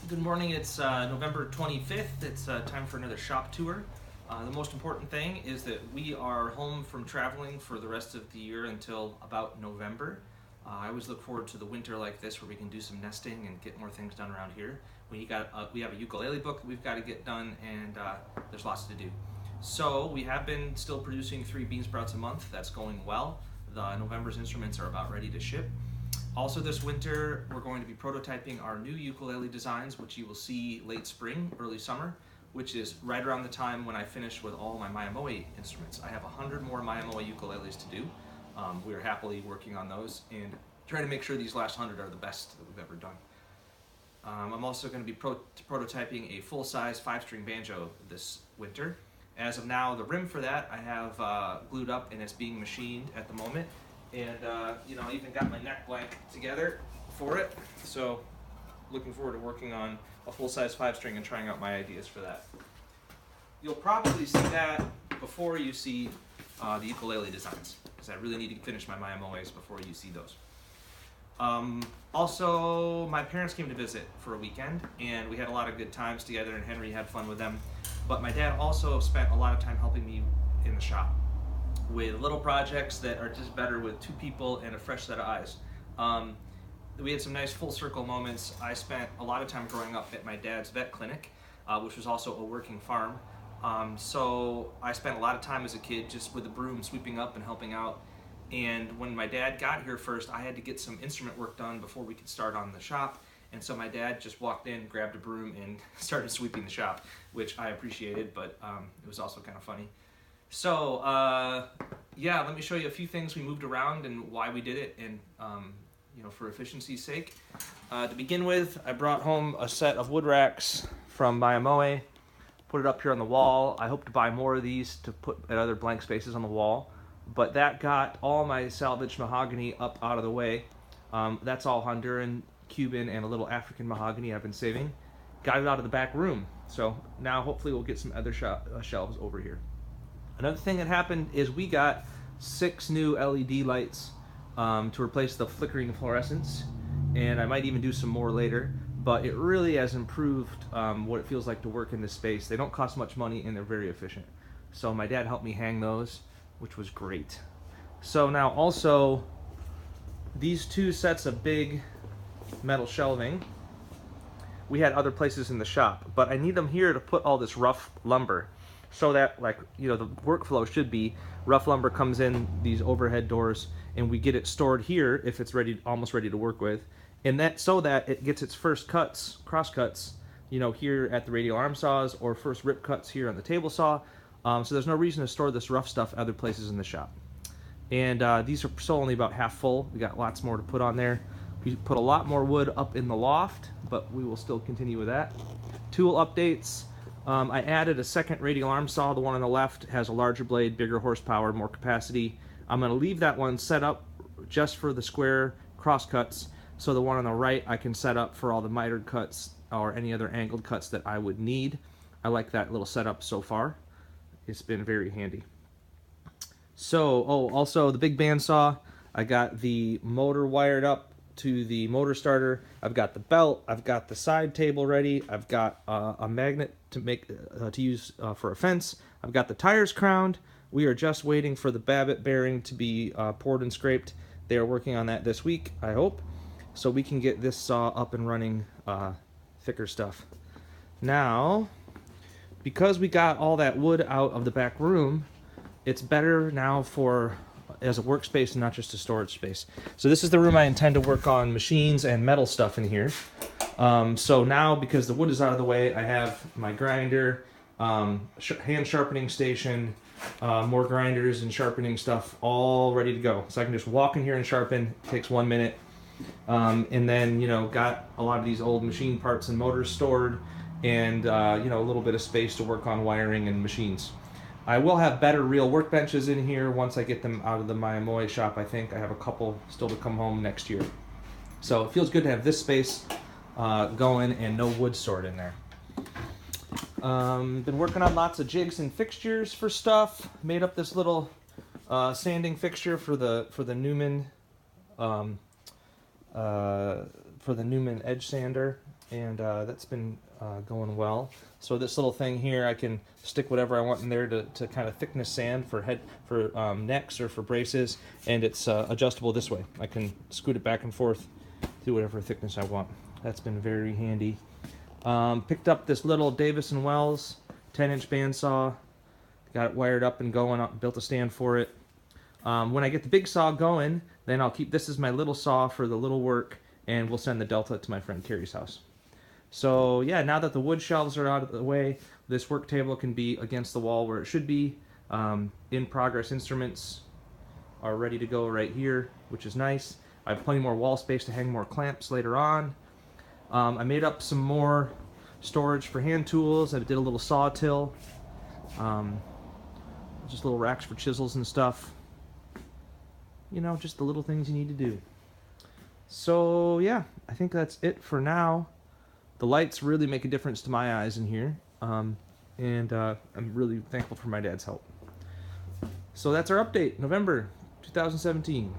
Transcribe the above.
Good morning. It's November 25th. It's time for another shop tour. The most important thing is that we are home from traveling for the rest of the year until about November. I always look forward to the winter like this where we can do some nesting and get more things done around here. We have a ukulele book that we've got to get done, and there's lots to do. So we have been still producing 3 bean sprouts a month. That's going well. The November's instruments are about ready to ship. Also this winter, we're going to be prototyping our new ukulele designs, which you will see late spring, early summer, which is right around the time when I finish with all my Miyamoe instruments. I have 100 more Miyamoe ukuleles to do. We are happily working on those and trying to make sure these last 100 are the best that we've ever done. I'm also going to be prototyping a full-size 5-string banjo this winter. As of now, the rim for that I have glued up and it's being machined at the moment. And I even got my neck blank together for it. So looking forward to working on a full-size 5-string and trying out my ideas for that. You'll probably see that before you see the ukulele designs, because I really need to finish my Miyamoes before you see those. Also, my parents came to visit for a weekend, and we had a lot of good times together, and Henry had fun with them. But my dad also spent a lot of time helping me in the shop with little projects that are just better with 2 people and a fresh set of eyes. We had some nice full circle moments. I spent a lot of time growing up at my dad's vet clinic, which was also a working farm. So I spent a lot of time as a kid just with the broom sweeping up and helping out. And when my dad got here first, I had to get some instrument work done before we could start on the shop. And so my dad just walked in, grabbed a broom, and started sweeping the shop, which I appreciated, but it was also kind of funny. So, let me show you a few things we moved around and why we did it, and for efficiency's sake. To begin with, I brought home a set of wood racks from Miyamoe, put it up here on the wall. I hope to buy more of these to put at other blank spaces on the wall, but that got all my salvaged mahogany up out of the way. That's all Honduran, Cuban, and a little African mahogany I've been saving. Got it out of the back room, so now hopefully we'll get some other shelves over here. Another thing that happened is we got 6 new LED lights to replace the flickering fluorescence, and I might even do some more later, but it really has improved what it feels like to work in this space. They don't cost much money and they're very efficient. So my dad helped me hang those, which was great. So now also, these 2 sets of big metal shelving, we had other places in the shop, but I need them here to put all this rough lumber. So that, the workflow should be rough lumber comes in these overhead doors, and we get it stored here if it's almost ready to work with, and that so that it gets its first cuts, cross cuts, here at the radial arm saws, or first rip cuts here on the table saw. So there's no reason to store this rough stuff other places in the shop. And these are still only about half full. We got lots more to put on there. We put a lot more wood up in the loft, but we will still continue with that. Tool updates. I added a second radial arm saw. The one on the left has a larger blade, bigger horsepower, more capacity. I'm going to leave that one set up just for the square cross cuts, so the one on the right I can set up for all the mitered cuts or any other angled cuts that I would need. I like that little setup so far. It's been very handy. So, also the big bandsaw, I got the motor wired up to the motor starter. I've got the belt, I've got the side table ready, I've got a magnet to use for a fence, I've got the tires crowned. We are just waiting for the Babbitt bearing to be poured and scraped. They are working on that this week, I hope, so we can get this saw up and running, thicker stuff. Now, because we got all that wood out of the back room, it's better now as a workspace and not just a storage space. So this is the room I intend to work on machines and metal stuff in here. So now, because the wood is out of the way, I have my grinder, hand sharpening station, more grinders and sharpening stuff all ready to go. So I can just walk in here and sharpen. It takes 1 minute. And then, got a lot of these old machine parts and motors stored, and a little bit of space to work on wiring and machines. I will have better real workbenches in here once I get them out of the Miyamoe shop. I think I have a couple still to come home next year. So it feels good to have this space going and no wood stored in there. Been working on lots of jigs and fixtures for stuff. Made up this little sanding fixture for the Newman edge sander. and that's been going well. So this little thing here, I can stick whatever I want in there to kind of thickness sand for necks or for braces, and it's adjustable this way. I can scoot it back and forth to whatever thickness I want. That's been very handy. Picked up this little Davis & Wells 10-inch bandsaw. Got it wired up and going, built a stand for it. When I get the big saw going, then I'll keep this as my little saw for the little work, and we'll send the Delta to my friend Carrie's house. So yeah, now that the wood shelves are out of the way, this work table can be against the wall where it should be. In progress instruments are ready to go right here, which is nice. I have plenty more wall space to hang more clamps later on. I made up some more storage for hand tools. I did a little saw till. Just little racks for chisels and stuff. You know, just the little things you need to do. So yeah, I think that's it for now. The lights really make a difference to my eyes in here, and I'm really thankful for my dad's help. So that's our update, November 2017.